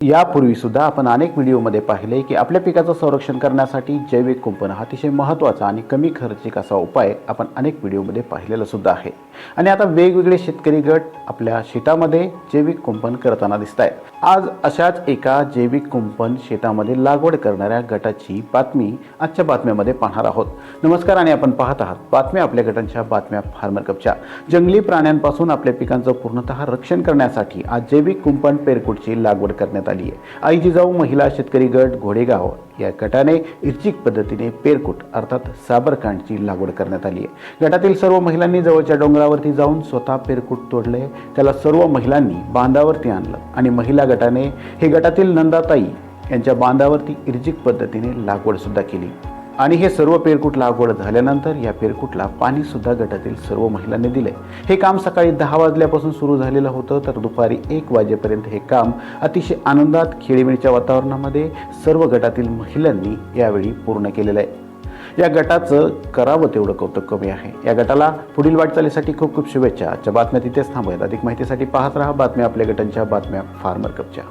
यापूर्वी सुद्धा आपण अनेक व्हिडिओमध्ये पाहिले की आपल्या पिकाचं संरक्षण करण्यासाठी जैविक कुंपण हा अतिशय महत्त्वाचा आणि कमी खर्चिक असा उपाय आपण अनेक व्हिडिओमध्ये पाहिलेला सुद्धा आहे। आणि आता वेगवेगळे शेतकरी गट आपल्या शेतामध्ये जैविक कुंपण करताना दिसत आहेत। आज अशाच एका जैविक कुंपण शेतामध्ये लागवड करणाऱ्या गटाची बातमी आजच्या बातम्यामध्ये पाहणार आहोत। नमस्कार आणि आपण पाहत आहात बातम्या आपल्या गटांच्या बातम्या फार्मर कपच्या। जंगली प्राण्यांपासून आपल्या पिकांचं पूर्णतः रक्षण करण्यासाठी आज जैविक कुंपण पेरकुटची लागवड करण्यात आली आहे। आई जिजाऊ महिला शेतकरी गट घोडेगाव या गटाने इर्जिक पद्धतीने पेरकुट अर्थात साबरकांडची लागवड करण्यात आली आहे। गटातील सर्व महिलांनी जवळच्या डोंगरावरती जाऊन स्वतः पेरकुट तोडले, त्याला सर्व महिलांनी बांधावरती आणलं आणि महिला गटाने हे गटातील नंदाताई यांच्या बांधावरती इर्जिक पद्धतीने लागवड सुद्धा केली। आणि हे सर्व पेरकुट लागवड झाल्यानंतर या पेरकुटला पाणी सुद्धा गटातील सर्व महिलांनी दिले। हे काम सकाळी 10 वाजल्यापासून सुरू झालेलं होतं तर दुपारी 1 वाजेपर्यंत हे काम अतिशय आनंदात खेळीमेळीच्या वातावरणामध्ये सर्व गटातील महिलांनी यावेळी पूर्ण केलेलं आहे। या गटाचं करावं तेवढं कौतुक कमी आहे। या गटाला पुढील वाटचालीसाठी खूप खूप शुभेच्छा। आजच्या बातम्या तिथेच थांबूयात। अधिक माहितीसाठी पाहत राहा बातम्या आपल्या गटांच्या बातम्या फार्मर कपच्या।